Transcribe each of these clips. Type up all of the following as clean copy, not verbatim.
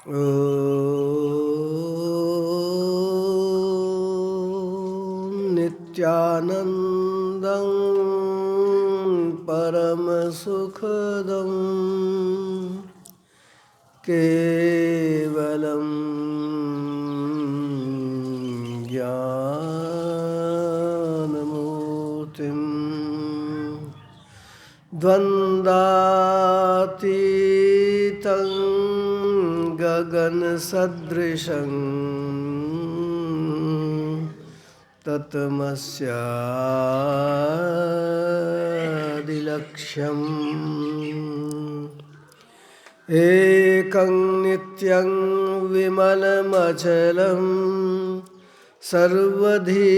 ॐ नित्यानन्दं परमसुखदं केवलं ज्ञानमूर्तिं द्वन्द्वातीतं गगनसदृशं तत्त्वमस्यादिलक्ष्यम् एकं नित्यं विमलमचलं सर्वधी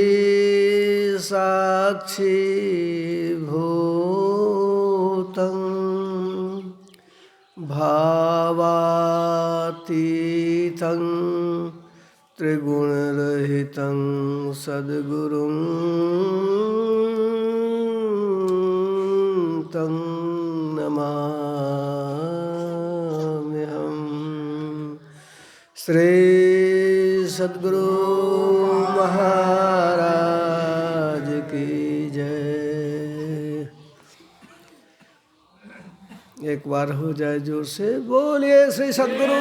साक्षीभूतं भावातीतं त्रिगुणरहितं सद्गुरुं तं नमाम्यहम्। श्री सद्गुरु महाराज की जय। एक बार हो जाए जोर से, बोलिए श्री सद्गुरु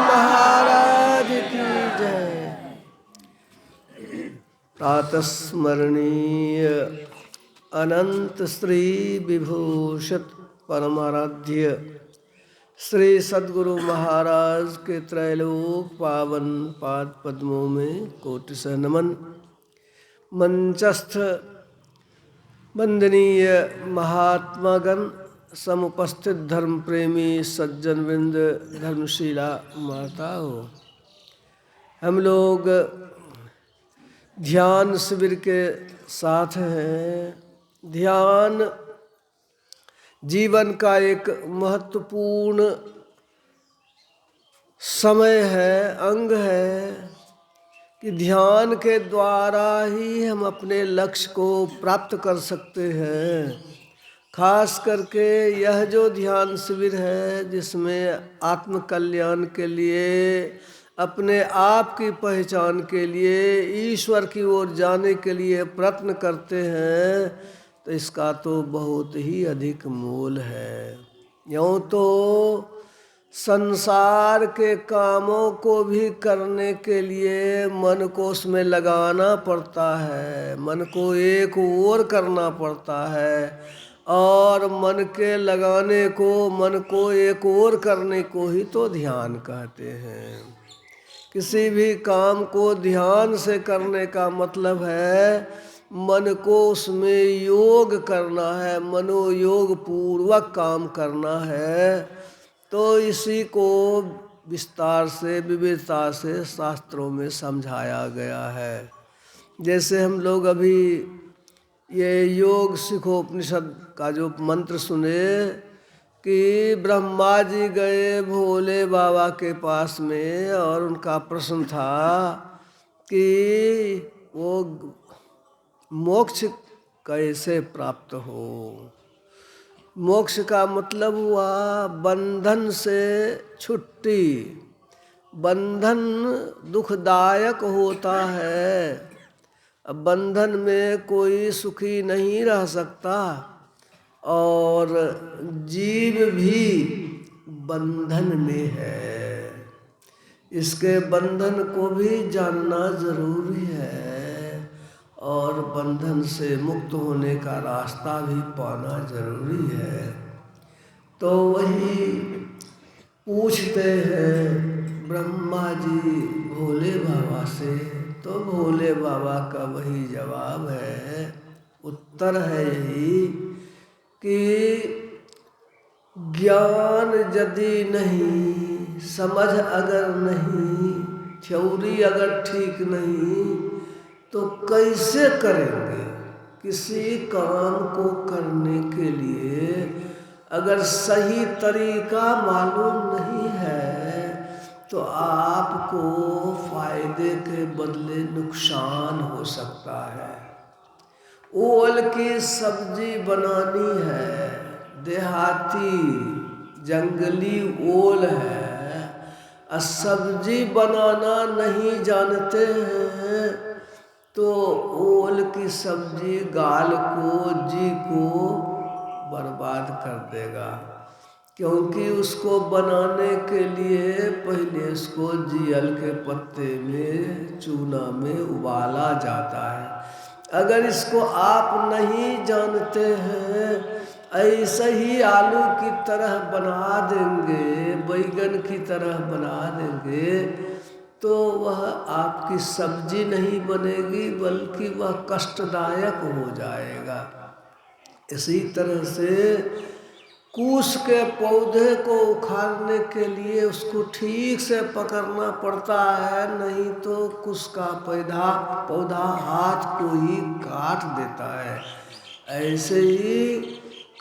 महाराज की जय। प्रातस्मरणीय अनंत श्री विभूषित परमाराध्य श्री सद्गुरु महाराज के त्रैलोक पावन पाद पद्मों में कोटि से नमन। मंचस्थ वंदनीय महात्मागण, समुपस्थित धर्म प्रेमी सज्जन वृंद, धर्मशीला माताओं, हम लोग ध्यान शिविर के साथ हैं। ध्यान जीवन का एक महत्वपूर्ण समय है, अंग है कि ध्यान के द्वारा ही हम अपने लक्ष्य को प्राप्त कर सकते हैं। खास करके यह जो ध्यान शिविर है, जिसमें आत्म कल्याण के लिए, अपने आप की पहचान के लिए, ईश्वर की ओर जाने के लिए प्रयत्न करते हैं, तो इसका तो बहुत ही अधिक मोल है। यूँ तो संसार के कामों को भी करने के लिए मन को उसमें लगाना पड़ता है, मन को एक ओर करना पड़ता है, और मन के लगाने को, मन को एक ओर करने को ही तो ध्यान कहते हैं। किसी भी काम को ध्यान से करने का मतलब है मन को उसमें योग करना है, मनोयोग पूर्वक काम करना है। तो इसी को विस्तार से, विविधता से शास्त्रों में समझाया गया है। जैसे हम लोग अभी ये योग सिखोपनिषद का जो मंत्र सुने कि ब्रह्मा जी गए भोले बाबा के पास में, और उनका प्रश्न था कि वो मोक्ष कैसे प्राप्त हो। मोक्ष का मतलब हुआ बंधन से छुट्टी। बंधन दुखदायक होता है। अब बंधन में कोई सुखी नहीं रह सकता, और जीव भी बंधन में है। इसके बंधन को भी जानना जरूरी है, और बंधन से मुक्त होने का रास्ता भी पाना जरूरी है। तो वही पूछते हैं ब्रह्मा जी भोले बाबा से, तो भोले बाबा का वही जवाब है, उत्तर है यही कि ज्ञान यदि नहीं, समझ अगर नहीं, थ्योरी अगर ठीक नहीं, तो कैसे करेंगे। किसी काम को करने के लिए अगर सही तरीका मालूम नहीं है, तो आपको फायदे के बदले नुकसान हो सकता है। ओल की सब्जी बनानी है, देहाती जंगली ओल है, सब्जी बनाना नहीं जानते हैं तो ओल की सब्जी गाल को जी को बर्बाद कर देगा, क्योंकि उसको बनाने के लिए पहले उसको जियल के पत्ते में चूना में उबाला जाता है। अगर इसको आप नहीं जानते हैं, ऐसे ही आलू की तरह बना देंगे, बैगन की तरह बना देंगे, तो वह आपकी सब्जी नहीं बनेगी बल्कि वह कष्टदायक हो जाएगा। इसी तरह से कूश के पौधे को उखाड़ने के लिए उसको ठीक से पकड़ना पड़ता है, नहीं तो कुश का पौधा हाथ को ही काट देता है। ऐसे ही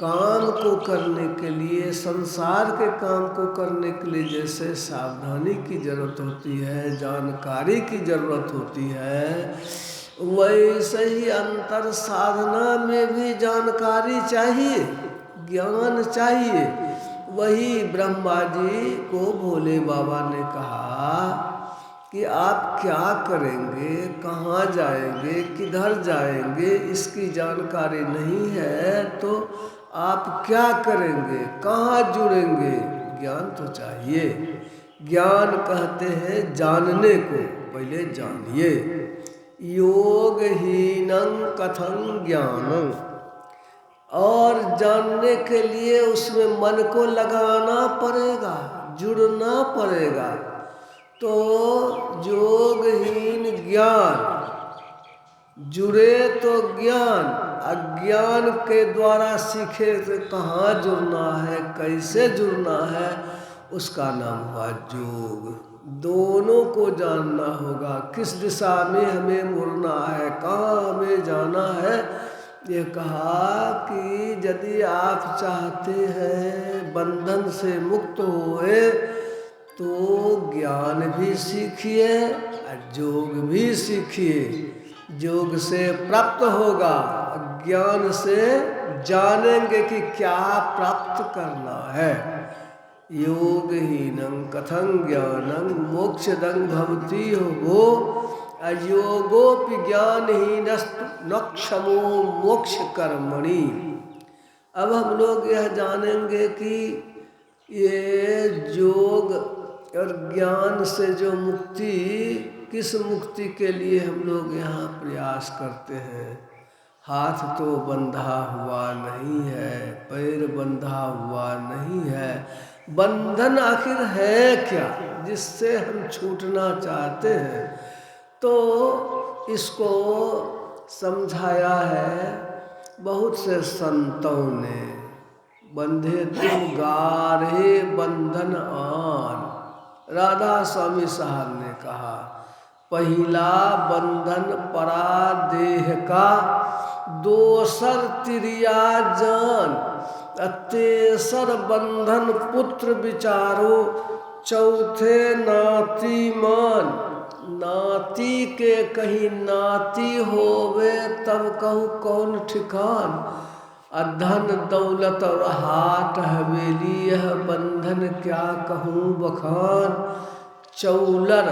काम को करने के लिए, संसार के काम को करने के लिए जैसे सावधानी की जरूरत होती है, जानकारी की जरूरत होती है, वैसे ही अंतर साधना में भी जानकारी चाहिए, ज्ञान चाहिए। वही ब्रह्मा जी को भोले बाबा ने कहा कि आप क्या करेंगे, कहाँ जाएंगे, किधर जाएंगे, इसकी जानकारी नहीं है तो आप क्या करेंगे, कहाँ जुड़ेंगे। ज्ञान तो चाहिए। ज्ञान कहते हैं जानने को, पहले जानिए। योगहीनं कथं ज्ञानं, और जानने के लिए उसमें मन को लगाना पड़ेगा, जुड़ना पड़ेगा। तो योगहीन ज्ञान, जुड़े तो ज्ञान, अज्ञान के द्वारा सीखे तो कहाँ जुड़ना है, कैसे जुड़ना है, उसका नाम हुआ योग। दोनों को जानना होगा, किस दिशा में हमें मुड़ना है, कहाँ हमें जाना है। ये कहा कि यदि आप चाहते हैं बंधन से मुक्त होए तो ज्ञान भी सीखिए और योग भी सीखिए। योग से प्राप्त होगा, ज्ञान से जानेंगे कि क्या प्राप्त करना है। योगहीनं कथं ज्ञानं मोक्षदं भवति हो अयोगोपि ज्ञानहीनस्तु क्षमो मोक्ष कर्मणि। अब हम लोग यह जानेंगे कि ये योग और ज्ञान से जो मुक्ति, किस मुक्ति के लिए हम लोग यहाँ प्रयास करते हैं। हाथ तो बंधा हुआ नहीं है, पैर बंधा हुआ नहीं है, बंधन आखिर है क्या जिससे हम छूटना चाहते हैं। तो इसको समझाया है बहुत से संतों ने। बंधे तुम गारे बंधन आन, राधा स्वामी साहब ने कहा, पहला बंधन परा देह का, दोसर तिरिया जान, तेसर बंधन पुत्र विचारो, चौथे नाती मान। नाती के कहीं नाती होवे तब कहूँ कौन ठिकान। धन दौलत और हाट हवेली, यह बंधन क्या कहूँ बखान। चौलर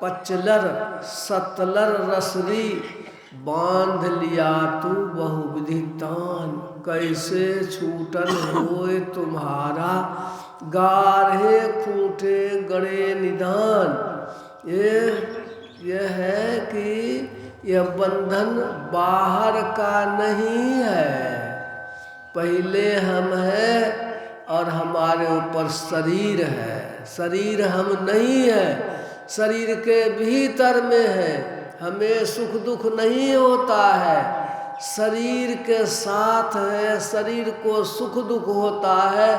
पचलर सतलर रसरी, बांध लिया तू बहुविधि तान। कैसे छूटन होए तुम्हारा, गाढ़े खूंटे गड़े निदान। ये है कि यह बंधन बाहर का नहीं है, पहले हम हैं और हमारे ऊपर शरीर है। शरीर हम नहीं है, शरीर के भीतर में है। हमें सुख दुख नहीं होता है, शरीर के साथ है। शरीर को सुख दुख होता है,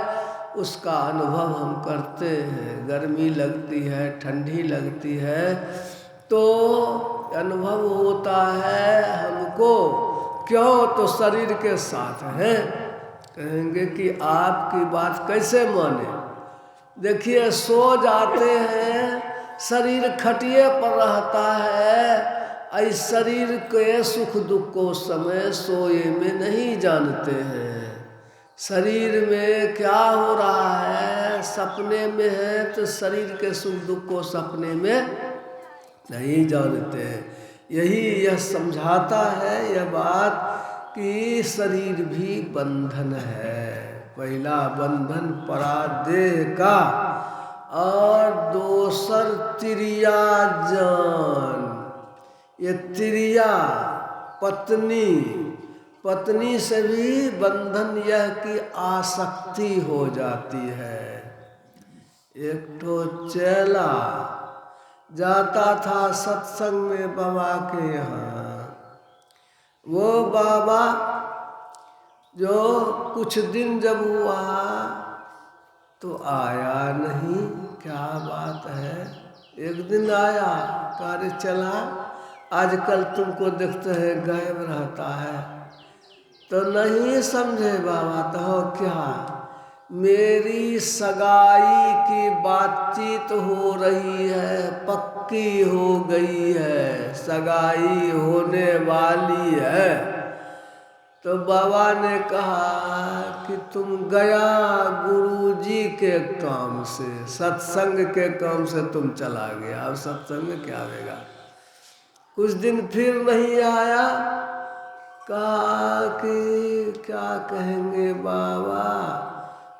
उसका अनुभव हम करते हैं। गर्मी लगती है, ठंडी लगती है, तो अनुभव होता है हमको। क्यों? तो शरीर के साथ है। कहेंगे कि आपकी बात कैसे माने। देखिए, सो जाते हैं, शरीर खटिए पर रहता है। इस शरीर के सुख दुख को समय सोए में नहीं जानते हैं। शरीर में क्या हो रहा है, सपने में है तो शरीर के सुख दुख को सपने में नहीं जानते हैं। यही यह समझाता है यह बात कि शरीर भी बंधन है। पहला बंधन परादेह का और दूसर तिरिया जान। ये तिरिया पत्नी, पत्नी से भी बंधन यह कि आसक्ति हो जाती है। एक तो चेला जाता था सत्संग में बाबा के यहाँ। वो बाबा जो कुछ दिन जब हुआ तो आया नहीं। क्या बात है? एक दिन आया, कार्य चला, आजकल तुमको देखते हैं गायब रहता है। तो नहीं समझे बाबा, तो क्या मेरी सगाई की बातचीत हो रही है, पक्की हो गई है, सगाई होने वाली है। तो बाबा ने कहा कि तुम गया गुरुजी के काम से, सत्संग के काम से तुम चला गया, अब सत्संग में क्या आएगा। कुछ दिन फिर नहीं आया। कहा कि क्या कहेंगे बाबा,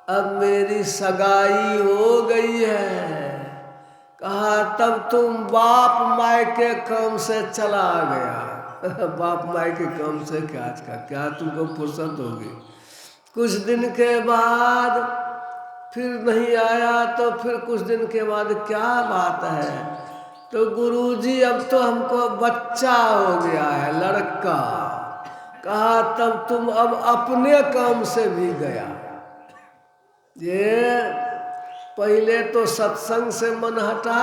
अब मेरी सगाई हो गई है। कहा तब तुम बाप माय के काम से चला गया। बाप माय के काम से क्या तुमको फुर्सत होगी। कुछ दिन के बाद फिर नहीं आया। तो फिर कुछ दिन के बाद क्या बात है, तो गुरुजी अब तो हमको बच्चा हो गया है, लड़का। कहा तब तुम अब अपने काम से भी गया। ये पहले तो सत्संग से मन हटा,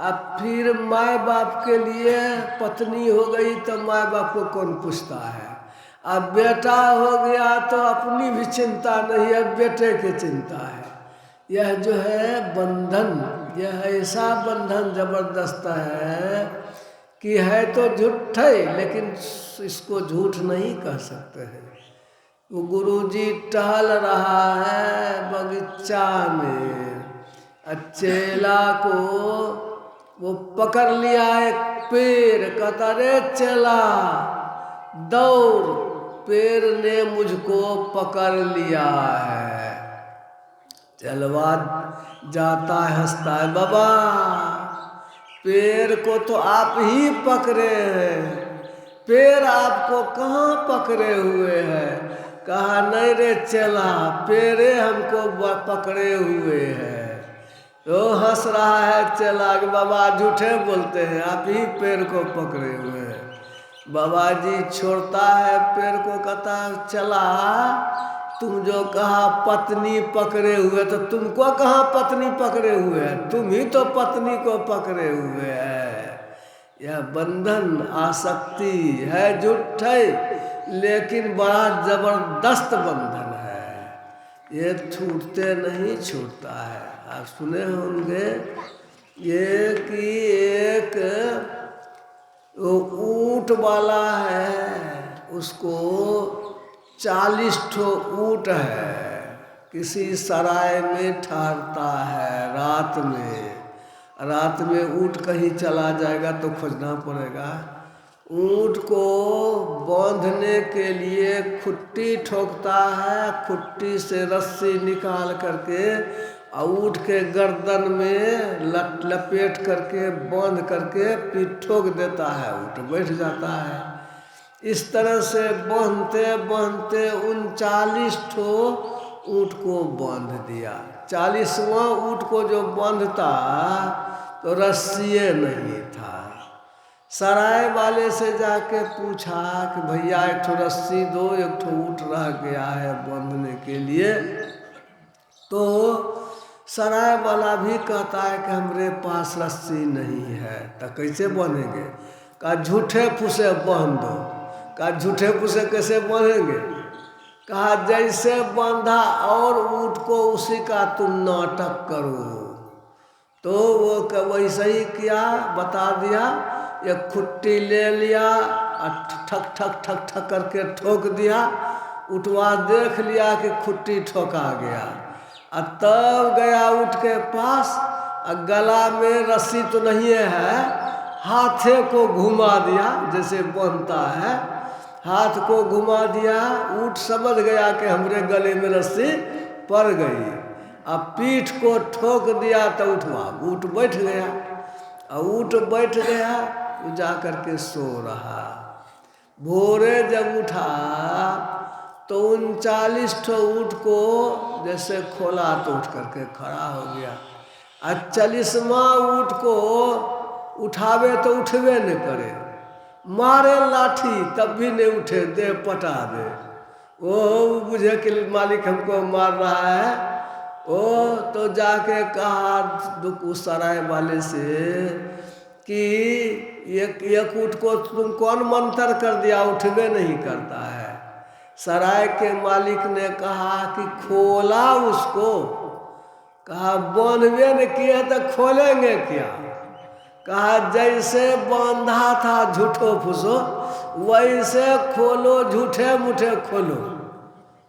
अब फिर माँ बाप के लिए पत्नी हो गई तो माँ बाप को कौन पूछता है। अब बेटा हो गया तो अपनी भी चिंता नहीं, अब बेटे की चिंता है। यह जो है बंधन, यह ऐसा बंधन जबरदस्त है कि है तो झूठ है, लेकिन इसको झूठ नहीं कह सकते हैं। वो गुरुजी टहल रहा है बगीचा में, चेला को वो पकड़ लिया एक पेड़। कहता रे चेला दौड़, पेड़ ने मुझको पकड़ लिया है। चलवा जाता है, हंसता है, बाबा पेड़ को तो आप ही पकड़े हैं, पेड़ आपको कहाँ पकड़े हुए हैं। कहा नहीं रे चला, पेड़े हमको पकड़े हुए हैं। तो हंस रहा है चला कि बाबा झूठे बोलते हैं, आप ही पेड़ को पकड़े हुए हैं। बाबा जी छोड़ता है पेड़ को, कहता चला तुम जो कहा पत्नी पकड़े हुए, तो तुमको कहाँ पत्नी पकड़े हुए हैं, तुम ही तो पत्नी को पकड़े हुए हैं। यह बंधन आसक्ति है, झूठ है, लेकिन बड़ा जबरदस्त बंधन है। ये छूटते नहीं, छूटता है। आप सुने होंगे ये कि एक ऊंट वाला है, उसको 40 ठो ऊंट है, किसी सराय में ठहरता है रात में। रात में ऊंट कहीं चला जाएगा तो खोजना पड़ेगा। ऊंट को बांधने के लिए खुट्टी ठोकता है, खुट्टी से रस्सी निकाल करके ऊंट के गर्दन में लपेट करके बांध करके फिर ठोक देता है, ऊंट बैठ जाता है। इस तरह से बांधते बांधते 39 ठो ऊंट को बांध दिया। 40वां ऊंट को जो बांधता तो रस्सिए नहीं था। सराय वाले से जाके पूछा कि भैया एक ठो रस्सी दो, एक ठो ऊंट रह गया है बांधने के लिए। तो सराय वाला भी कहता है कि हमारे पास रस्सी नहीं है, तो कैसे बांधेंगे। कहा झूठे फूसे बांध दो। कहा झूठे फूसे कैसे बांधेंगे। कहा जैसे बांधा और ऊंट को उसी का तुम नाटक करो। तो वो वैसे ही किया, बता दिया। एक खुट्टी ले लिया और ठक ठक ठक ठक करके ठोक दिया। उठवा देख लिया कि खुट्टी ठोका गया। तब गया ऊँट के पास, गला में रस्सी तो नहीं है, हाथे को घुमा दिया जैसे बनता है, हाथ को घुमा दिया। ऊँट समझ गया कि हमरे गले में रस्सी पड़ गई। अब पीठ को ठोक दिया तो ऊँट बैठ गया। और ऊँट बैठ गया तो जा कर के सो रहा। भोरे जब उठा तो 39 ठो ऊँट को जैसे खोला तो उठ करके खड़ा हो गया। 40वां ऊँट को उठावे तो उठवे नहीं करे, मारे लाठी तब भी नहीं उठे, दे पटा दे। वो बुझे कि मालिक हमको मार रहा है। ओ तो जाके कहा उस सराय वाले से कि एक ऊँट को तुम कौन मंत्र कर दिया, उठवे नहीं करता है। सराय के मालिक ने कहा कि खोला उसको। कहा बांधवे न किए तो खोलेंगे क्या। कहा जैसे बांधा था झूठो फूसो वैसे खोलो, झूठे मुठे खोलो।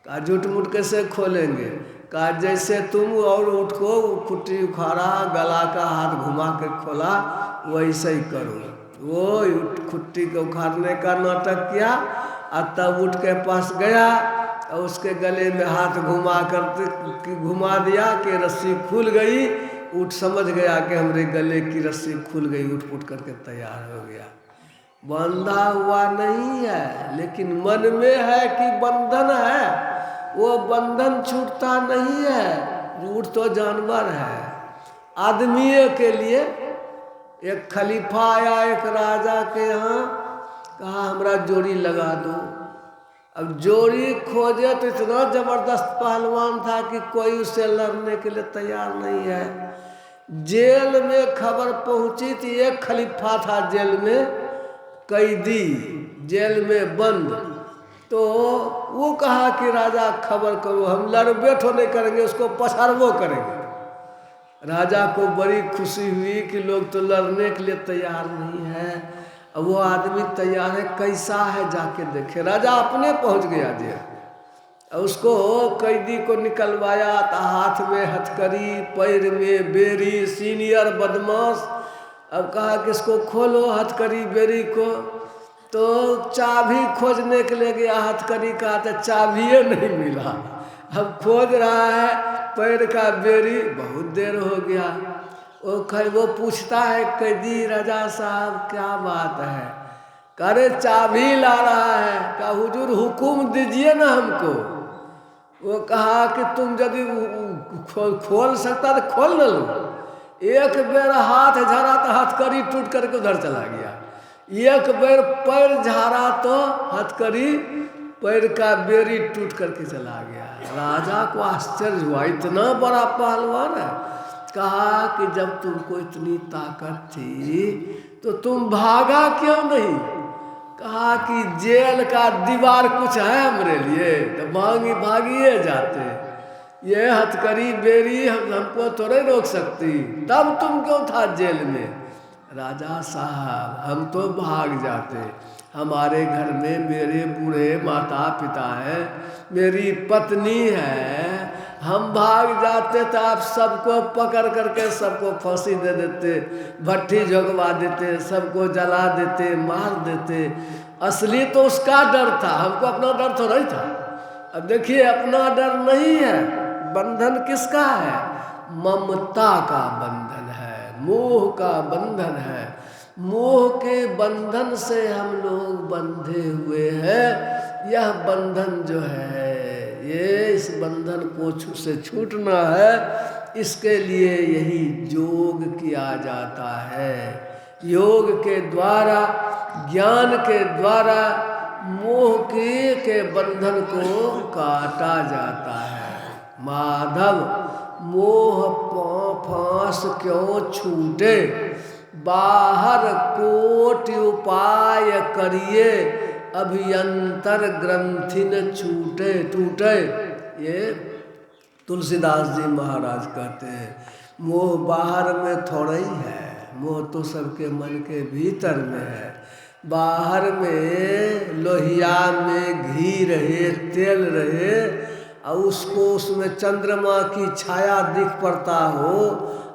कहा झूठ मूठ कैसे खोलेंगे। कहा जैसे तुम और ऊँट को खुट्टी उखाड़ा, गला का हाथ घुमा के खोला, वैसे ही करो। वो खुट्टी को उखाड़ने का नाटक किया और तब ऊँट के पास गया और उसके गले में हाथ घुमा दिया कि रस्सी खुल गई। ऊँट समझ गया कि हमरे गले की रस्सी खुल गई, उठ फुट करके तैयार हो गया। बंधा हुआ नहीं है, लेकिन मन में है कि बंधन है, वो बंधन छूटता नहीं है। ऊँट तो जानवर है। आदमी के लिए एक खलीफा आया एक राजा के यहाँ, कहा हमरा जोड़ी लगा दो। अब जोड़ी खोजे तो इतना जबरदस्त पहलवान था कि कोई उससे लड़ने के लिए तैयार नहीं है। जेल में खबर पहुंची थी, एक खलीफा था जेल में कैदी, जेल में बंद। तो वो कहा कि राजा खबर करो, हम लड़बे तो नहीं करेंगे, उसको पछाड़बो करेंगे। राजा को बड़ी खुशी हुई कि लोग तो लड़ने के लिए तैयार नहीं है। अब वो आदमी तैयार है, कैसा है जाके देखे। राजा अपने पहुंच गया जेल। उसको कैदी को निकलवाया तो हाथ में हथकड़ी, पैर में बेरी, सीनियर बदमाश। अब कहा कि इसको खोलो हथकड़ी बेरी को। तो चाबी खोजने के लिए गया हथकड़ी का, तो चाबिए नहीं मिला। अब खोज रहा है पैर का बेरी, बहुत देर हो गया। वो पूछता है कैदी, राजा साहब क्या बात है। करे चाबी ला रहा है। कहा हुजूर हुकुम दीजिए ना हमको। वो कहा कि तुम यदि खोल सकता तो खोल न लो। एक बेर हाथ झाड़ा तो हथकड़ी टूट करके उधर चला गया। एक बेर पैर झाड़ा तो हथकड़ी पैर का बेरी टूट करके चला गया। राजा को आश्चर्य हुआ, इतना बड़ा पहलवान है। कहा कि जब तुमको इतनी ताकत थी तो तुम भागा क्यों नहीं। कहा कि जेल का दीवार कुछ है हमरे लिए, तो भागिए जाते। ये हथकड़ी बेरी हमको थोड़े रोक सकती, तब तुम क्यों था जेल में। राजा साहब हम तो भाग जाते, हमारे घर में मेरे बूढ़े माता पिता हैं, मेरी पत्नी है, हम भाग जाते तो आप सबको पकड़ करके सबको फांसी दे देते, भट्टी झोंकवा देते, सबको जला देते, मार देते। असली तो उसका डर था, हमको अपना डर तो नहीं था। अब देखिए अपना डर नहीं है, बंधन किसका है, ममता का बंधन है, मोह का बंधन है। मोह के बंधन से हम लोग बंधे हुए हैं। यह बंधन जो है, ये इस बंधन को से छूटना है, इसके लिए यही योग किया जाता है। योग के द्वारा, ज्ञान के द्वारा मोह के बंधन को काटा जाता है। माधव मोह फांस क्यों छूटे, बाहर कोटि उपाय करिए, अभियंतर ग्रंथि न टूटे। ये तुलसीदास जी महाराज कहते हैं। मोह बाहर में थोड़ा ही है, मोह तो सबके मन के भीतर में है। बाहर में लोहिया में घी रहे, तेल रहे, और उसको उसमें चंद्रमा की छाया दिख पड़ता हो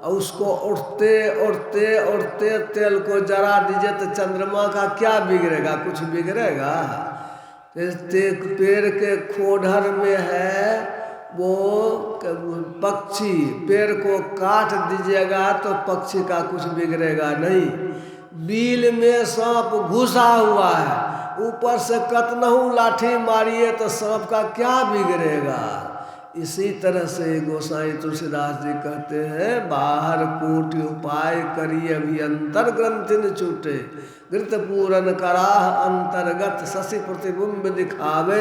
और उसको उड़ते उड़ते उड़ते तेल को जला दीजिए तो चंद्रमा का क्या बिगड़ेगा? कुछ बिगड़ेगा? पेड़ के खोडर में है वो पक्षी, पेड़ को काट दीजिएगा तो पक्षी का कुछ बिगड़ेगा नहीं। बिल में सांप घुसा हुआ है, ऊपर से कतनहू लाठी मारिए तो सांप का क्या बिगड़ेगा? इसी तरह से गोसाई तुलसीदास जी कहते हैं, बाहर कोटि उपाय करिए अभियंतर ग्रंथि न छूटे, घृत पूरन कराह अंतर्गत शशि प्रतिबिंब दिखावे,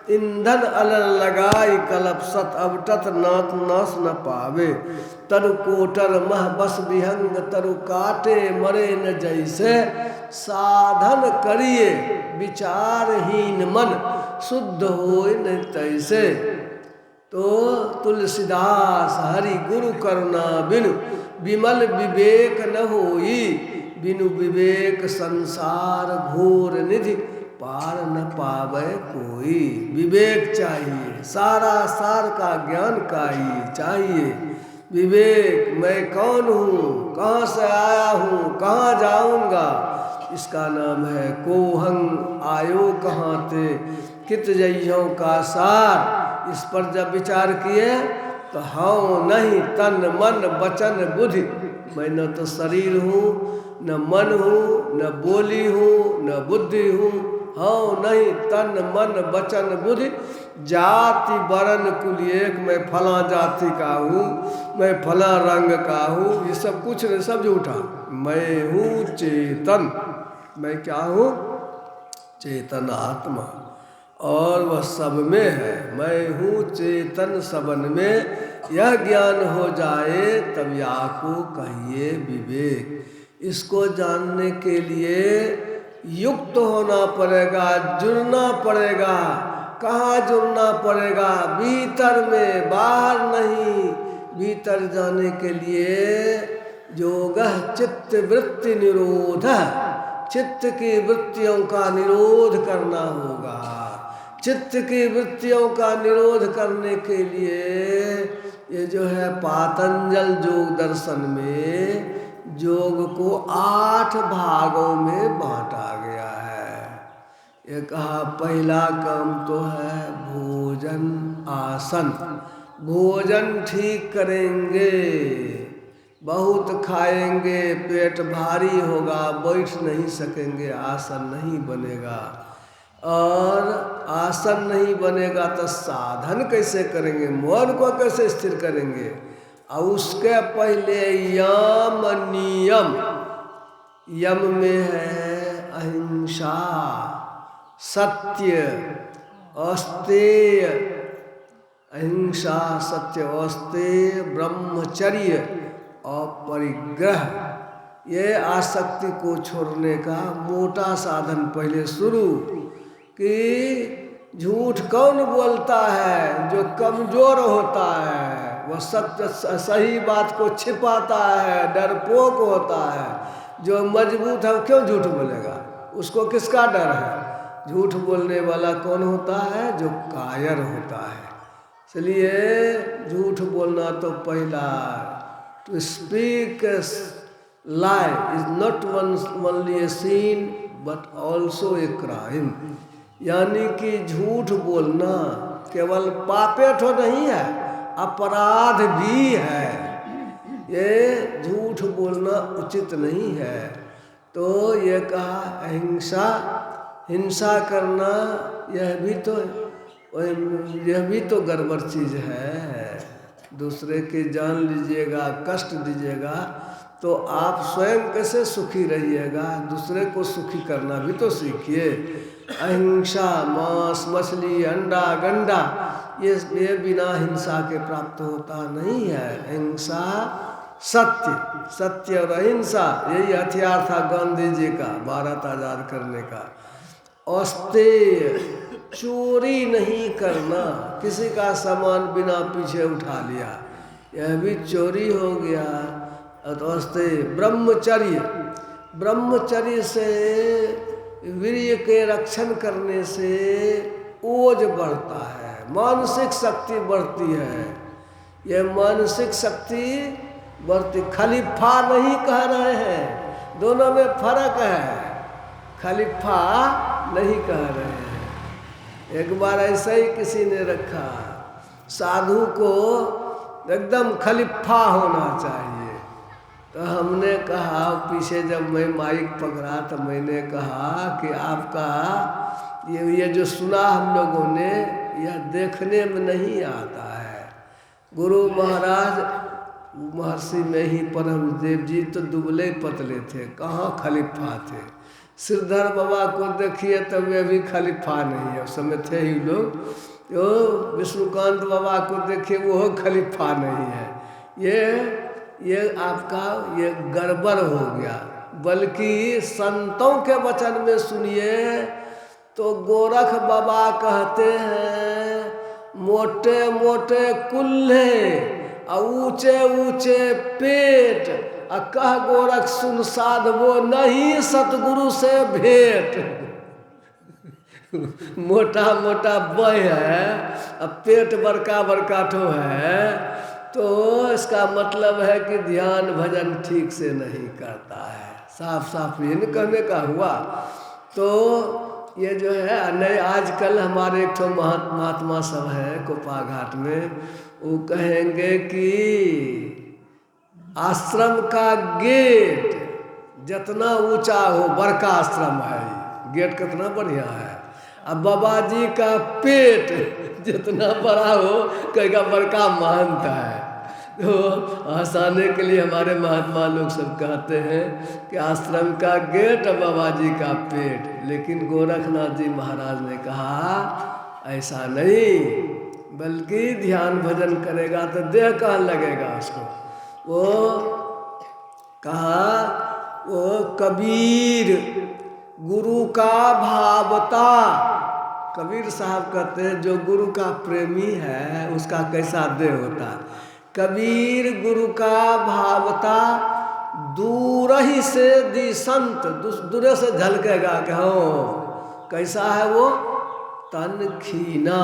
ईंधन अलर लगाई कलप सत अवटत नाथ नाश न पावे, तरु कोटर मह बस विहंग तरु काटे मरे न जैसे, साधन करिए विचारहीन मन शुद्ध होए न तैसे। तो तुलसीदास हरि गुरु करुणा बिनु विमल विवेक न होई, बिनु विवेक संसार घोर निधि पार न पावे कोई। विवेक चाहिए, सारा सार का ज्ञान का ही चाहिए। विवेक, मैं कौन हूँ, कहाँ से आया हूँ, कहाँ जाऊँगा, इसका नाम है कोहंग आयो कहाँ ते कित जइयों का सार। इस पर जब विचार किए तो हाँ नहीं तन मन वचन बुद्धि, मैं न तो शरीर हूँ, न मन हूँ, न बोली हूँ, न बुद्धि हूँ। हाँ नहीं तन मन वचन बुद्धि, जाति वर्ण कुल एक, मैं फला जाति का हूँ, मैं फला रंग का हूँ, ये सब कुछ नहीं, सब झूठा। मैं हूँ चेतन, मैं क्या हूँ? चेतन आत्मा, और वह सब में है। मैं हूँ चेतन सबन में, यह ज्ञान हो जाए तब या को कहिए विवेक। इसको जानने के लिए युक्त होना पड़ेगा, जुड़ना पड़ेगा। कहाँ जुड़ना पड़ेगा? भीतर में, बाहर नहीं। भीतर जाने के लिए योगः चित्त वृत्ति निरोध, चित्त की वृत्तियों का निरोध करना होगा। चित्त की वृत्तियों का निरोध करने के लिए ये जो है पातंजल योग दर्शन में योग को 8 भागों में बांटा गया है। ये कहा पहला काम तो है भोजन आसन। भोजन ठीक करेंगे, बहुत खाएंगे, पेट भारी होगा, बैठ नहीं सकेंगे, आसन नहीं बनेगा। और आसन नहीं बनेगा तो साधन कैसे करेंगे, मन को कैसे स्थिर करेंगे? और उसके पहले यम नियम। यम में है अहिंसा, सत्य, अस्तेय। अहिंसा, सत्य, अस्तेय, ब्रह्मचर्य और परिग्रह। ये आसक्ति को छोड़ने का मोटा साधन पहले शुरू। कि झूठ कौन बोलता है? जो कमजोर होता है, वह सत्य सही बात को छिपाता है, डरपोक होता है। जो मजबूत है वो क्यों झूठ बोलेगा? उसको किसका डर है? झूठ बोलने वाला कौन होता है? जो कायर होता है। इसलिए झूठ बोलना तो पहला, to speak lie is not only a sin but also a crime। यानी कि झूठ बोलना केवल पापे तो नहीं है, अपराध भी है। ये झूठ बोलना उचित नहीं है। तो ये कहा अहिंसा, हिंसा करना, यह भी तो गड़बड़ चीज़ है। दूसरे की जान लीजिएगा, कष्ट दीजिएगा तो आप स्वयं कैसे सुखी रहिएगा? दूसरे को सुखी करना भी तो सीखिए। अहिंसा, मांस, मछली, अंडा, गंडा, ये बिना हिंसा के प्राप्त होता नहीं है। अहिंसा, सत्य, सत्य और अहिंसा, यही हथियार था गांधी जी का भारत आज़ाद करने का। अस्तेय, चोरी नहीं करना, किसी का सामान बिना पीछे उठा लिया, यह भी चोरी हो गया। अस्तेय, ब्रह्मचर्य, ब्रह्मचर्य से वीर्य के रक्षण करने से ओज बढ़ता है, मानसिक शक्ति बढ़ती है। ये मानसिक शक्ति बढ़ती, खलीफा नहीं कह रहे हैं, दोनों में फर्क है। खलीफा नहीं कह रहे हैं। एक बार ऐसे ही किसी ने रखा, साधु को एकदम खलीफा होना चाहिए। तो हमने कहा, पीछे जब मैं माइक पकड़ा तो मैंने कहा कि आपका ये जो सुना हम लोगों ने, यह देखने में नहीं आता है। गुरु महाराज महर्षि में ही परमदेव जी तो दुबले पतले थे, कहाँ खलीफा थे। श्रीधर बाबा को देखिए तो वे भी खलीफा नहीं है, उस समय थे ही लोग। तो विष्णुकांत बाबा को देखिए, वो खलीफा नहीं है। ये आपका ये गड़बड़ हो गया। बल्कि संतों के वचन में सुनिए तो गोरख बाबा कहते हैं, मोटे मोटे कुल्हे और ऊंचे ऊंचे पेट, कह गोरख सुन साध वो नहीं सतगुरु से भेंट। मोटा मोटा बह है, अब पेट बड़का बड़का ठो है, तो इसका मतलब है कि ध्यान भजन ठीक से नहीं करता है। साफ साफ ये नहीं कहने का हुआ। तो ये जो है नहीं, आजकल हमारे एक ठो महात्मा सब है कोपा घाट में, वो कहेंगे कि आश्रम का गेट जितना ऊंचा हो, बड़का आश्रम है, गेट कितना बढ़िया है। अब बाबा जी का पेट जितना बड़ा हो, कहेगा बड़का महंत है। तो हंसाने के लिए हमारे महात्मा लोग सब कहते हैं कि आश्रम का गेट और बाबा जी का पेट। लेकिन गोरखनाथ जी महाराज ने कहा ऐसा नहीं, बल्कि ध्यान भजन करेगा तो देह कहाँ लगेगा उसको। वो कहा, वो कबीर गुरु का भावता, कबीर साहब कहते हैं जो गुरु का प्रेमी है उसका कैसा देह होता है। कबीर गुरु का भावता, दूर ही से दिसंत, दूर से झलकेगा कि हाँ कैसा है वो। तन खीना,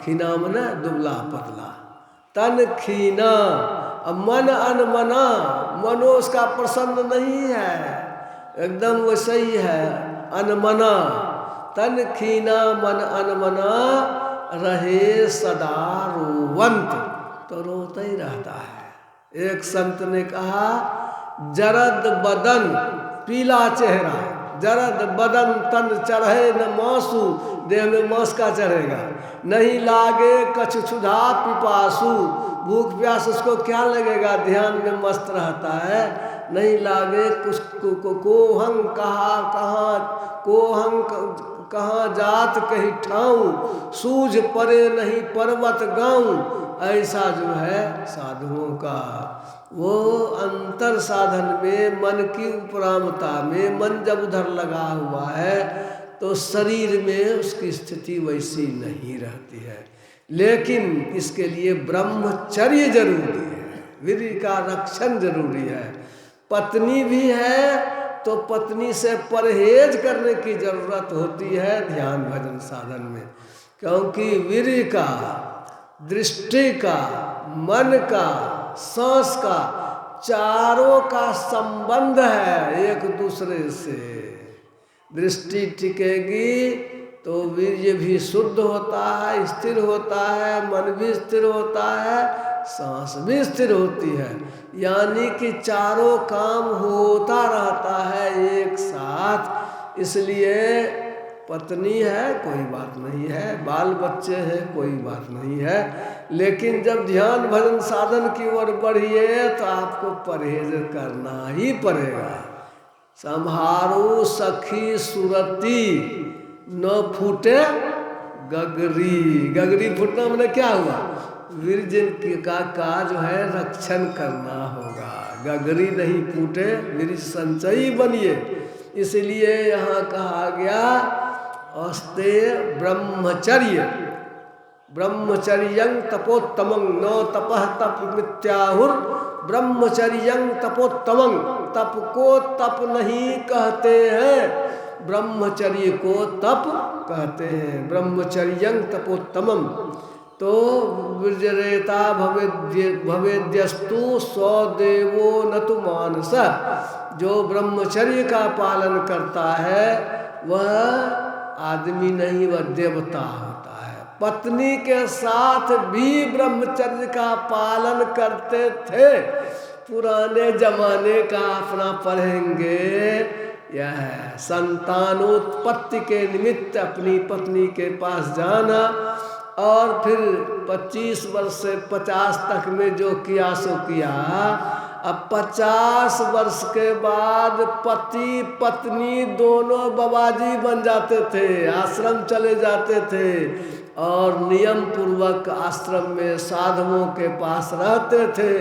खीना मने दुबला पतला, तन खीना। अब मन अनमना, मनो उसका प्रसन्न नहीं है, एकदम वैसे ही है अनमना। तन खीना मन अनमना, रहे सदा रोवंत, तो रोता ही रहता है। एक संत ने कहा, जरद बदन पीला चेहरा, जरद बदन तन चढ़े न मांसू, देह में मांस का चढ़ेगा। नहीं लागे कछु क्षुधा पिपासु, भूख प्यास उसको क्या लगेगा, ध्यान में मस्त रहता है। नहीं लागे कुछ कोहंग कहाँ कोहंग कहाँ जात कहीं ठाऊं, सूझ परे नहीं पर्वत गाऊं। ऐसा जो है साधुओं का, वो अंतर साधन में, मन की उपरामता में, मन जब उधर लगा हुआ है तो शरीर में उसकी स्थिति वैसी नहीं रहती है। लेकिन इसके लिए ब्रह्मचर्य जरूरी है, वीर्य का रक्षण जरूरी है। पत्नी भी है तो पत्नी से परहेज करने की जरूरत होती है ध्यान भजन साधन में, क्योंकि वीर्य का, दृष्टि का, मन का, सांस का, चारों का संबंध है एक दूसरे से। दृष्टि टिकेगी तो वीर्य भी शुद्ध होता है, स्थिर होता है, मन भी स्थिर होता है, सांस भी स्थिर होती है। यानी कि चारों काम होता रहता है एक साथ। इसलिए पत्नी है कोई बात नहीं है, बाल बच्चे हैं कोई बात नहीं है, लेकिन जब ध्यान भजन साधन की ओर बढ़िए तो आपको परहेज करना ही पड़ेगा। संहारो सखी सुरती, न फूटे गगरी। गगरी फूटना मैंने क्या हुआ, वीर्य का जो है रक्षण करना होगा। गगरी नहीं फूटे, वीर्य संचयी बनिए। इसलिए यहाँ कहा गया अस्ते ब्रह्मचर्य, ब्रह्मचर्यं तपोत्तमं, न तपः तप मिथ्याहुर, ब्रह्मचर्यं तपोत्तमं। तप को तप नहीं कहते हैं, ब्रह्मचर्य को तप कहते हैं। ब्रह्मचर्यं तपोत्तमम। तो विजरेता भवेद्यस्तु स्वदेवो न तु मानस। जो ब्रह्मचर्य का पालन करता है वह आदमी नहीं, वह देवता होता है। पत्नी के साथ भी ब्रह्मचर्य का पालन करते थे। पुराने जमाने का अपना पढ़ेंगे, यह है संतानोत्पत्ति के निमित्त अपनी पत्नी के पास जाना और फिर 25 वर्ष से 50 तक में जो किया सो किया। अब 50 वर्ष के बाद पति पत्नी दोनों बाबाजी बन जाते थे, आश्रम चले जाते थे और नियम पूर्वक आश्रम में साधुओं के पास रहते थे।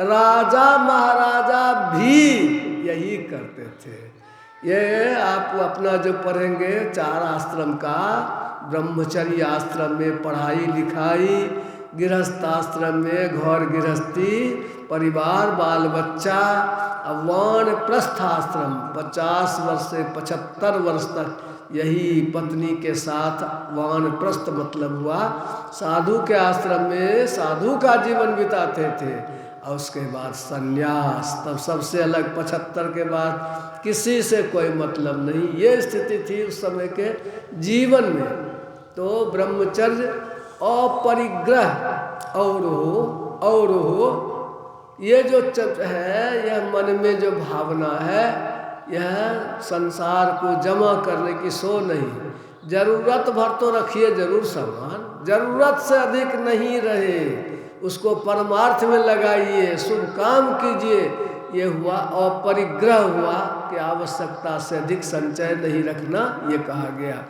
राजा महाराजा भी यही करते थे। ये आप अपना जो पढ़ेंगे 4 आश्रम का, ब्रह्मचर्य आश्रम में पढ़ाई लिखाई, गृहस्थ आश्रम में घर गृहस्थी, परिवार बाल बच्चा, वानप्रस्थ आश्रम 50 वर्ष से 75 वर्ष तक यही पत्नी के साथ वानप्रस्थ मतलब हुआ साधु के आश्रम में साधु का जीवन बिताते थे। और उसके बाद संन्यास, तब सबसे अलग 75 के बाद किसी से कोई मतलब नहीं। ये स्थिति थी उस समय के जीवन में। तो ब्रह्मचर्य अपरिग्रह और हो ये जो है, यह मन में जो भावना है, यह संसार को जमा करने की सो नहीं। जरूरत भर तो रखिए जरूर सामान, जरूरत से अधिक नहीं रहे, उसको परमार्थ में लगाइए, शुभ काम कीजिए। ये हुआ अपरिग्रह हुआ कि आवश्यकता से अधिक संचय नहीं रखना, ये कहा गया।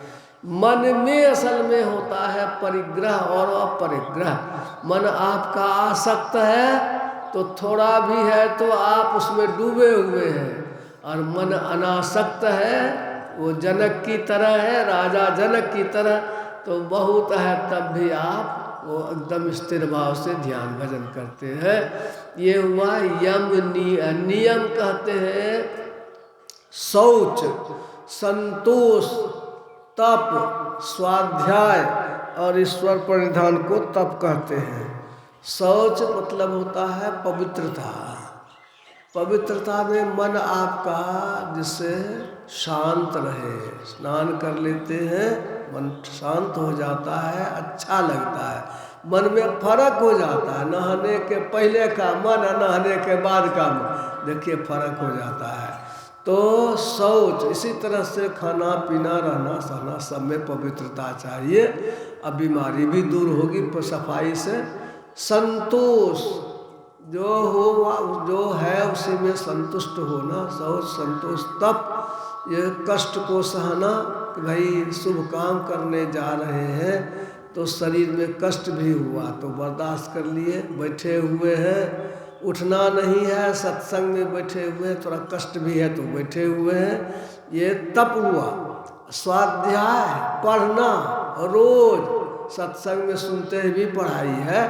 मन में असल में होता है परिग्रह और अपरिग्रह। मन आपका आसक्त है तो थोड़ा भी है तो आप उसमें डूबे हुए हैं, और मन अनासक्त है, वो जनक की तरह है, राजा जनक की तरह, तो बहुत है तब भी आप वो एकदम स्थिर भाव से ध्यान भजन करते हैं। ये हुआ यम नियम कहते हैं शौच, संतोष, तप, स्वाध्याय और ईश्वर परिधान को तप कहते हैं। शौच मतलब होता है पवित्रता। पवित्रता में मन आपका जिससे शांत रहे, स्नान कर लेते हैं, मन शांत हो जाता है, अच्छा लगता है, मन में फर्क हो जाता है। नहाने के पहले का मन और नहाने के बाद का मन, देखिए फर्क हो जाता है। तो शौच, इसी तरह से खाना पीना रहना सहना सब में पवित्रता चाहिए, अब बीमारी भी दूर होगी सफाई से। संतोष जो हो जो है उसी में संतुष्ट होना, शौच संतोष। तप ये कष्ट को सहना कि भाई शुभ काम करने जा रहे हैं तो शरीर में कष्ट भी हुआ तो बर्दाश्त कर लिए, बैठे हुए हैं उठना नहीं है, सत्संग में बैठे हुए हैं, थोड़ा कष्ट भी है तो बैठे हुए हैं, ये तप हुआ। स्वाध्याय पढ़ना, रोज सत्संग में सुनते हैं भी पढ़ाई है,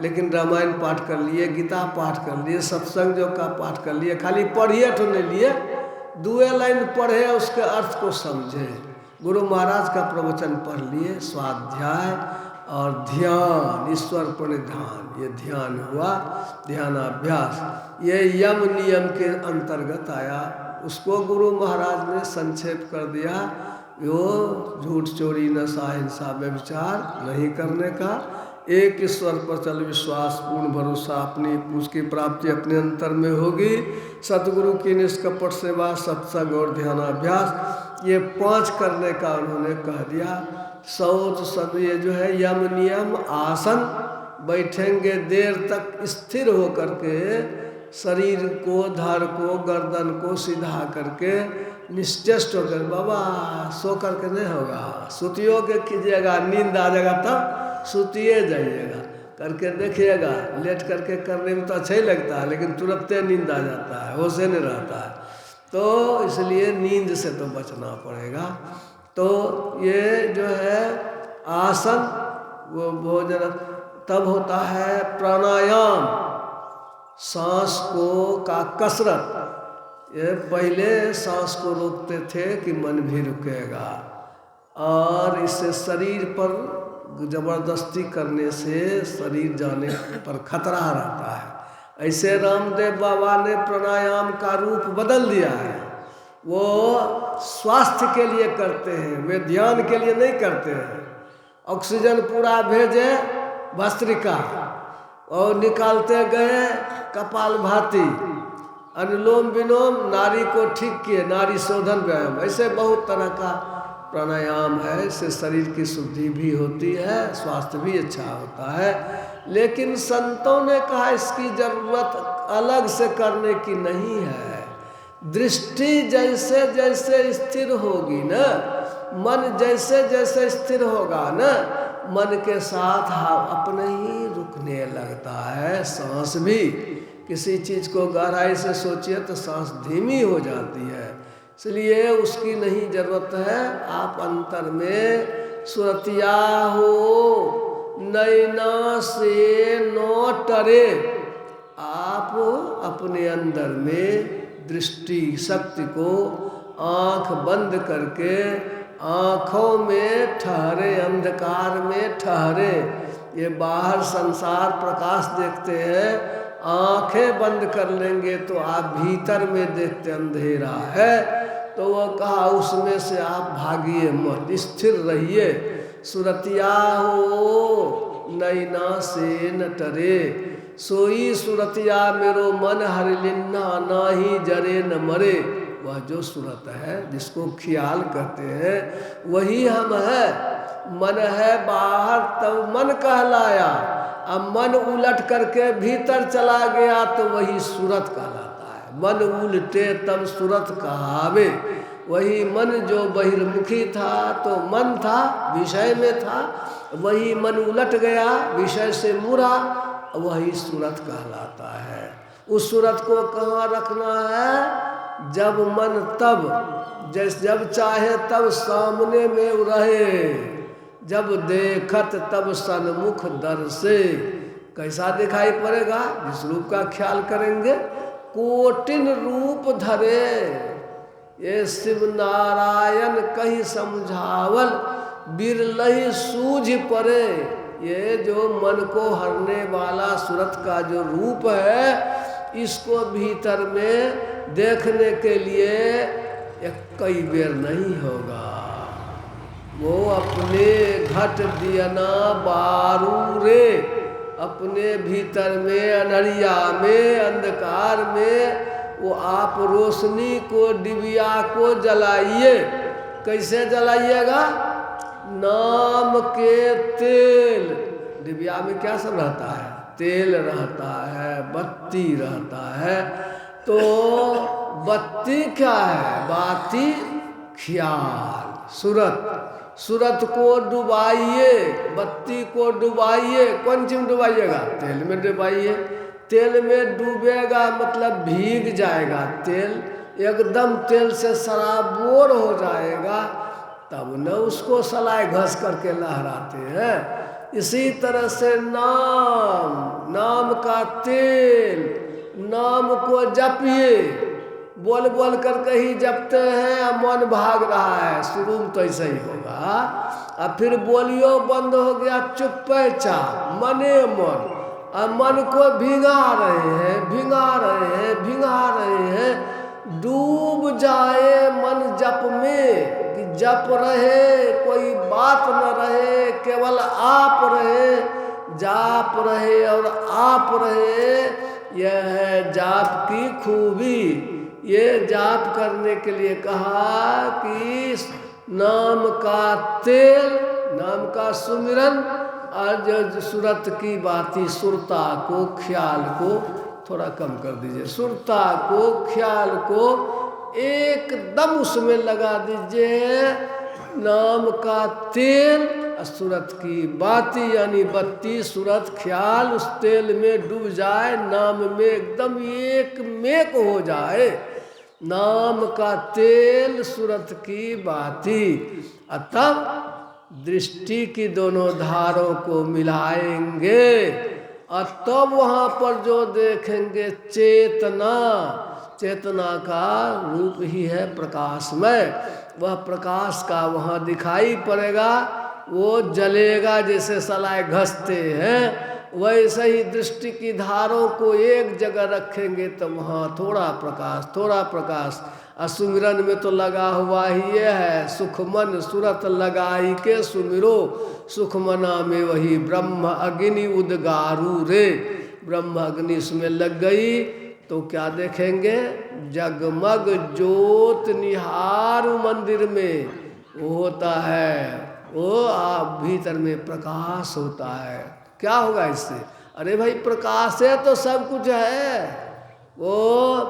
लेकिन रामायण पाठ कर लिए, गीता पाठ कर लिए, सत्संग जो का पाठ कर लिए, खाली पढ़िए तो नहीं लिए, 2 लाइन पढ़े उसके अर्थ को समझे, गुरु महाराज का प्रवचन पढ़ लिए। स्वाध्याय और ध्यान, ईश्वर परिधान, ये ध्यान हुआ, ध्यानाभ्यास, ये यम नियम के अंतर्गत आया। उसको गुरु महाराज ने संक्षेप कर दिया, यो झूठ चोरी नशा हिंसा व्यभिचार नहीं करने का, एक ईश्वर पर चल विश्वास, पूर्ण भरोसा, अपनी उसकी प्राप्ति अपने अंतर में होगी, सतगुरु की निष्कपट सेवा, सत्संग और ध्यानाभ्यास, ये 5 करने का उन्होंने कह दिया। शौच सब ये जो है यम नियम, आसन, बैठेंगे देर तक स्थिर हो करके, शरीर को धड़ को गर्दन को सीधा करके निश्चेष्ट होकर, बाबा सो करके नहीं होगा, सुतियों के कीजिएगा, नींद आ जाएगा तब सुतिए जाइएगा, करके देखिएगा। लेट करके करने में तो अच्छा ही लगता है, लेकिन तुरंत नींद आ जाता है, होश नहीं रहता है, तो इसलिए नींद से तो बचना पड़ेगा। तो ये जो है आसन, वो भोजन, तब होता है प्राणायाम, सांस को का कसरत, ये पहले सांस को रोकते थे कि मन भी रुकेगा, और इससे शरीर पर जबरदस्ती करने से शरीर जाने पर खतरा रहता है। ऐसे रामदेव बाबा ने प्राणायाम का रूप बदल दिया है। वो स्वास्थ्य के लिए करते हैं, वे ध्यान के लिए नहीं करते हैं। ऑक्सीजन पूरा भेजे भस्त्रिका और निकालते गए कपालभाति, अनुलोम विलोम नारी को ठीक किए, नारी शोधन व्यायाम, ऐसे बहुत तरह का प्राणायाम है। इससे शरीर की शुद्धि भी होती है, स्वास्थ्य भी अच्छा होता है। लेकिन संतों ने कहा इसकी जरूरत अलग से करने की नहीं है। दृष्टि जैसे जैसे स्थिर होगी ना, मन जैसे जैसे स्थिर होगा ना, मन के साथ अपने ही रुकने लगता है। सांस भी किसी चीज़ को गहराई से सोचिए तो सांस धीमी हो जाती है, इसलिए उसकी नहीं जरूरत है। आप अंतर में सुरतिया हो, नैना से नो टरे। आप अपने अंदर में दृष्टि शक्ति को आँख बंद करके आँखों में ठहरे, अंधकार में ठहरे। ये बाहर संसार प्रकाश देखते हैं, आंखें बंद कर लेंगे तो आप भीतर में देखते अंधेरा है। तो वो कहा उसमें से आप भागिए मत, स्थिर रहिए। सुरतिया हो नैना से न टरे, सोई सुरतिया मेरो मन हरिलिन्ना, नाही जरे न मरे। वह जो सूरत है जिसको ख्याल कहते हैं वही हम है। मन है बाहर तब मन कहलाया, अब मन उलट करके भीतर चला गया तो वही सूरत कहलाता है। मन उलटे तब सूरत कहावे। वही मन जो बहिर्मुखी था तो मन था, विषय में था, वही मन उलट गया, विषय से मुड़ा, वही सूरत कहलाता है। उस सूरत को कहाँ रखना है? जब मन तब, जब चाहे तब सामने में रहे, जब देखत तब सन्मुख दर से। कैसा दिखाई पड़ेगा? जिस रूप का ख्याल करेंगे। कोटिन रूप धरे, ये शिव नारायण कहीं समझावल, बिरलही सूझ पड़े। ये जो मन को हरने वाला सूरत का जो रूप है, इसको भीतर में देखने के लिए कई बेर नहीं होगा। वो अपने घट दियना बारू रे, अपने भीतर में अनहरिया में अंधकार में वो आप रोशनी को, डिबिया को जलाइए। कैसे जलाइएगा? नाम के तेल। डिबिया में क्या सब रहता है? तेल रहता है, बत्ती रहता है। तो बत्ती क्या है? बाती ख्याल, सूरत। सूरत को डुबाइए, बत्ती को डुबाइए। कौन चीज में डुबाइएगा? तेल में डुबाइए। तेल में डूबेगा मतलब भीग जाएगा तेल, एकदम तेल से सराबोर हो जाएगा, तब न उसको सलाई घस करके लहराते हैं। इसी तरह से नाम का तेल, नाम को जपिए। बोल बोल करके ही जपते हैं, मन भाग रहा है, शुरू में तो ऐसा ही होगा। अब फिर बोलियो बंद हो गया, चुप्पे चा मने मन, अब मन को भिंगा रहे हैं। डूब जाए मन जप में, कि जप रहे, कोई बात न रहे, केवल आप रहे, जाप रहे और आप रहे। यह है जाप की खूबी। ये जाप करने के लिए कहा कि नाम का तेल, नाम का सुमिरन, और जो सूरत की बाती, सुरता को, ख्याल को थोड़ा कम कर दीजिए। सुरता को, ख्याल को एकदम उसमें लगा दीजिए। नाम का तेल, सूरत की बाती यानी बत्ती, सूरत ख्याल उस तेल में डूब जाए, नाम में एकदम एक मेक हो जाए। नाम का तेल, सूरत की बाती। तब दृष्टि की दोनों धारों को मिलाएंगे और तब वहाँ पर जो देखेंगे चेतना, चेतना का रूप ही है प्रकाशमय। वह प्रकाश का वहाँ दिखाई पड़ेगा, वो जलेगा जैसे सलाय घसते हैं। वैसे ही दृष्टि की धारों को एक जगह रखेंगे तो वहाँ थोड़ा प्रकाश, थोड़ा प्रकाश। सुमिरन में तो लगा हुआ ही ये है, सुख मन सुरत लगाई के सुमिरो, सुख मना में वही ब्रह्म अग्नि उदगारू रे। ब्रह्म अग्नि उसमें लग गई तो क्या देखेंगे? जगमग ज्योत निहारू मंदिर में वो होता है, वो आप भीतर में प्रकाश होता है। क्या होगा इससे? अरे भाई प्रकाश है तो सब कुछ है। वो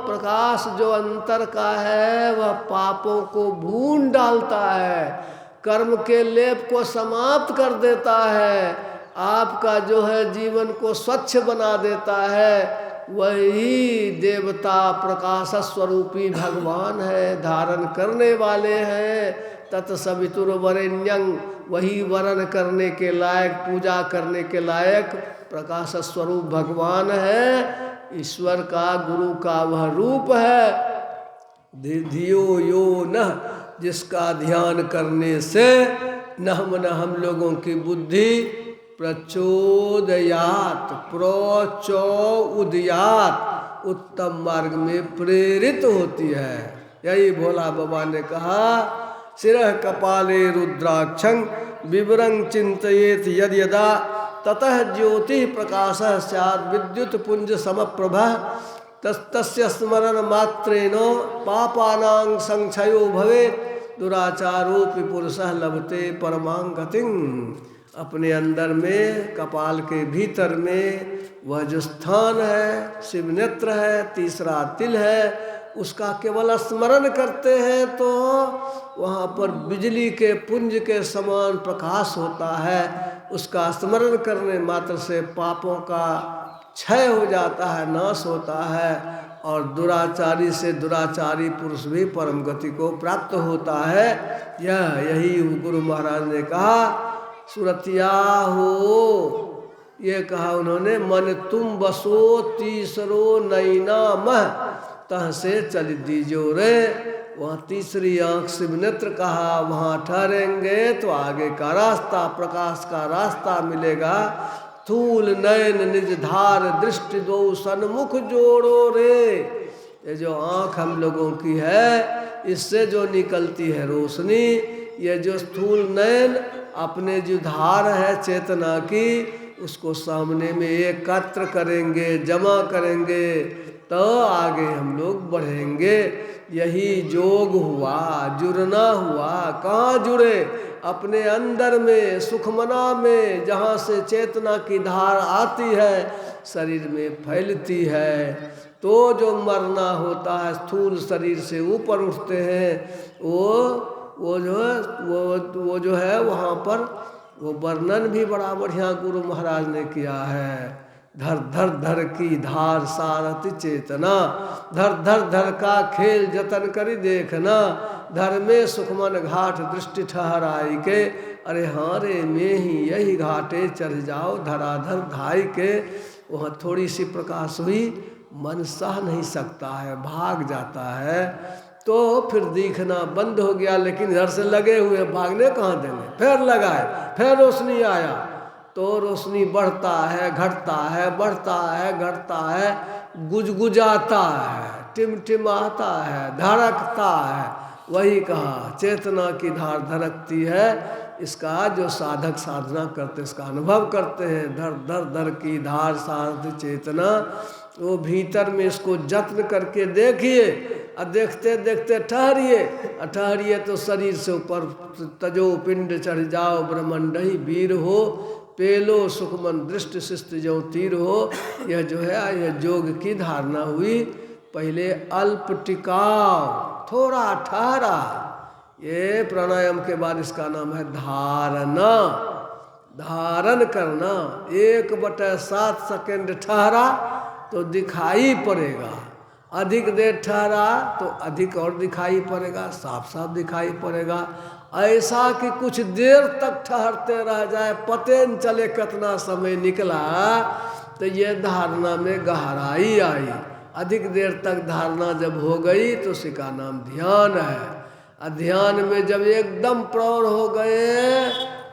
प्रकाश जो अंतर का है वह पापों को भून डालता है, कर्म के लेप को समाप्त कर देता है, आपका जो है जीवन को स्वच्छ बना देता है। वही देवता प्रकाश स्वरूपी भगवान है, धारण करने वाले हैं। तत्सवितुर्वरेण्यं, वही वरण करने के लायक, पूजा करने के लायक प्रकाश स्वरूप भगवान है। ईश्वर का, गुरु का वह रूप है। धियो यो न, जिसका ध्यान करने से न हम लोगों की बुद्धि प्रचोदयात, उदयात, उत्तम मार्ग में प्रेरित होती है। यही भोला बाबा ने कहा, शिरः कपाले रुद्राक्षं विवरं चिंतयेत यद यदा ततः ज्योति प्रकाशः स्यात् विद्युत पुंज समप्रभा तस्य स्मरण मात्रेण पापानां संक्षयो भवेत् दुराचारोपि पुरुषः लभते परमां गतिं। अपने अंदर में, कपाल के भीतर में वह जो स्थान है, शिव नेत्र है, तीसरा तिल है, उसका केवल स्मरण करते हैं तो वहाँ पर बिजली के पुंज के समान प्रकाश होता है। उसका स्मरण करने मात्र से पापों का क्षय हो जाता है, नाश होता है, और दुराचारी से दुराचारी पुरुष भी परम गति को प्राप्त होता है। यही गुरु महाराज ने कहा, सुरतिया हो, ये कहा उन्होंने, मन तुम बसो तीसरो नैना मह तह से चल दीजो रे। वहाँ तीसरी आंख शिव नेत्र कहा, वहाँ ठहरेंगे तो आगे का रास्ता, प्रकाश का रास्ता मिलेगा। थूल नयन निज धार दृष्टि दो सन्मुख जोड़ो रे। ये जो आँख हम लोगों की है, इससे जो निकलती है रोशनी, ये जो स्थूल नयन अपने जो धार है चेतना की, उसको सामने में एकत्र करेंगे, जमा करेंगे तो आगे हम लोग बढ़ेंगे। यही योग हुआ, जुड़ना हुआ। कहाँ जुड़े? अपने अंदर में, सुखमना में, जहाँ से चेतना की धार आती है, शरीर में फैलती है। तो जो मरना होता है, स्थूल शरीर से ऊपर उठते हैं, वो जो है वहाँ पर वो वर्णन भी बड़ा बढ़िया गुरु महाराज ने किया है। धर धर धर की धार सारथि चेतना, धर धर धर का खेल जतन करी देखना, धर में सुखमन घाट दृष्टि ठहराई के, अरे हाँ रे में ही यही घाटे चढ़ जाओ धराधर धाई के। वहाँ थोड़ी सी प्रकाश हुई, मन सह नहीं सकता है, भाग जाता है, तो फिर दिखना बंद हो गया। लेकिन इधर से लगे हुए, भागने कहाँ देंगे? फिर लगाए, फिर रोशनी आया तो रोशनी बढ़ता है, घटता है, बढ़ता है, घटता है, गुजगुजाता है, टिमटिमाता है, धड़कता है। वही कहा चेतना की धार धड़कती है। इसका जो साधक साधना करते इसका अनुभव करते हैं। धर धर धर की धार सारथि चेतना, वो भीतर में इसको जत्न करके देखिए, और देखते देखते ठहरिए तो शरीर से ऊपर तजो पिंड चढ़ जाओ ब्रह्मंड ही वीर हो, पेलो सुखमन दृष्टि शिष्ट जो तीर हो। यह जो है यह योग की धारणा हुई। पहले अल्प टिकाव, थोड़ा ठहरा, ये प्राणायाम के बाद इसका नाम है धारणा। धारण करना, 1/7 सेकंड ठहरा तो दिखाई पड़ेगा, अधिक देर ठहरा तो अधिक और दिखाई पड़ेगा, साफ साफ दिखाई पड़ेगा। ऐसा कि कुछ देर तक ठहरते रह जाए, पते न चले कितना समय निकला, तो ये धारणा में गहराई आई। अधिक देर तक धारणा जब हो गई तो उसी का नाम ध्यान है। ध्यान में जब एकदम प्रौढ़ हो गए,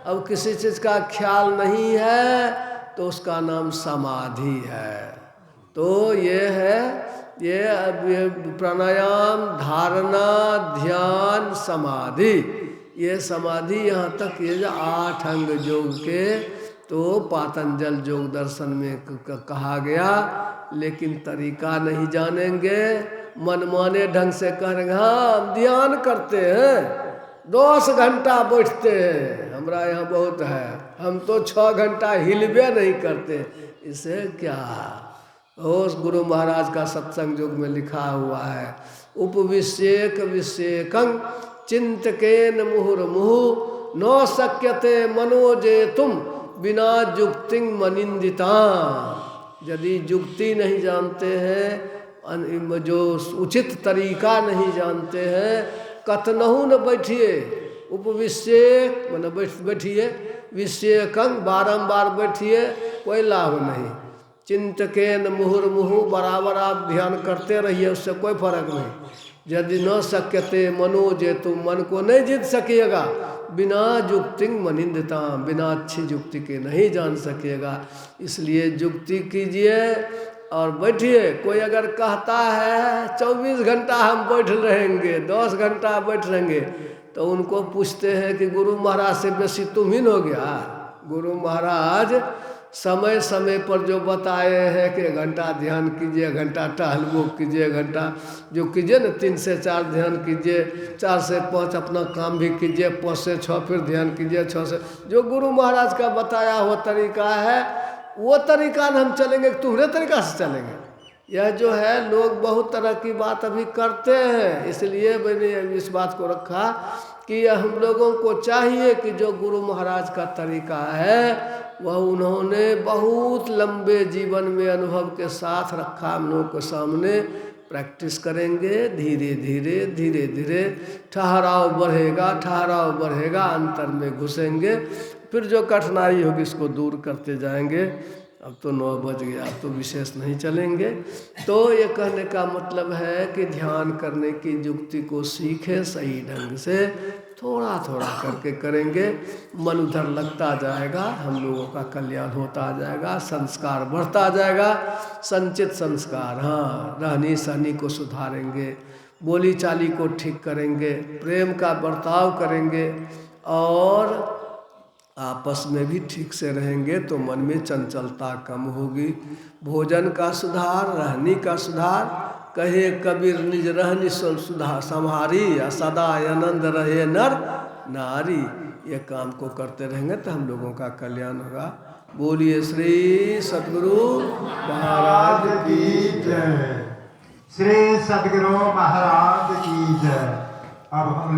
अब किसी चीज़ का ख्याल नहीं है, तो उसका नाम समाधि है। तो ये है, ये प्राणायाम, धारणा, ध्यान, समाधि, ये समाधि यहाँ तक ये जो 8 अंग योग के तो पातंजल योग दर्शन में कहा गया। लेकिन तरीका नहीं जानेंगे, मनमाने ढंग से कह रहे हाँ हम ध्यान करते हैं, 10 घंटा बैठते हैं, हमारा यहाँ बहुत है, हम तो 6 घंटा हिलबे नहीं करते। इसे क्या उस गुरु महाराज का सत्संग योग में लिखा हुआ है, उपविषेक विषेकं चिंतकेन मुहुर्मुहुः न शक्यते मनोजे तुम बिना जुक्ति मनिंदिता। यदि जुक्ति नहीं जानते हैं, जो उचित तरीका नहीं जानते हैं, कतनहु न बैठिए, उपविषेक मन बैठिए, विषेकं बारंबार बैठिए, कोई लाभ नहीं। चिंतकेन मुहुर्मुहुः बराबर आप ध्यान करते रहिए, उससे कोई फर्क नहीं। यदि न शक्यते मनोजे तुम मन को नहीं जीत सकिएगा, बिना जुक्ति मनिंदिता, बिना अच्छी जुक्ति के नहीं जान सकिएगा। इसलिए जुक्ति कीजिए और बैठिए। कोई अगर कहता है 24 घंटा हम बैठ रहेंगे, 10 घंटा बैठ रहेंगे, तो उनको पूछते हैं कि गुरु महाराज से बेसी तुम ही हो गया। गुरु महाराज समय समय पर जो बताए हैं कि घंटा ध्यान कीजिए, घंटा टहलबो कीजिए, घंटा जो कीजिए ना, 3 से 4 ध्यान कीजिए, 4 से 5 अपना काम भी कीजिए, 5 से 6 फिर ध्यान कीजिए, 6 से जो गुरु महाराज का बताया हुआ तरीका है, वो तरीका हम चलेंगे, तुम्हारे तरीका से चलेंगे। यह जो है लोग बहुत तरह की बात अभी करते हैं, इसलिए मैंने इस बात को रखा कि हम लोगों को चाहिए कि जो गुरु महाराज का तरीका है वह उन्होंने बहुत लंबे जीवन में अनुभव के साथ रखा। हम लोगों के सामने प्रैक्टिस करेंगे, धीरे धीरे धीरे धीरे ठहराव बढ़ेगा, ठहराव बढ़ेगा, अंतर में घुसेंगे, फिर जो कठिनाई होगी इसको दूर करते जाएंगे। अब तो 9 बज गया, अब तो विशेष नहीं चलेंगे। तो ये कहने का मतलब है कि ध्यान करने की युक्ति को सीखे सही ढंग से, थोड़ा थोड़ा करके करेंगे, मन उधर लगता जाएगा, हम लोगों का कल्याण होता जाएगा, संस्कार बढ़ता जाएगा। संचित संस्कार, हाँ, रहनी सहनी को सुधारेंगे, बोली चाली को ठीक करेंगे, प्रेम का बर्ताव करेंगे और आपस में भी ठीक से रहेंगे तो मन में चंचलता कम होगी। भोजन का सुधार, रहनी का सुधार, कहे कबीर निज रहनी सुधार संहारी, सदा आनंद रहे नर नारी। ये काम को करते रहेंगे तो हम लोगों का कल्याण होगा। बोलिए श्री सद्गुरु महाराज की जय। श्री सद्गुरु महाराज की जय। अब हम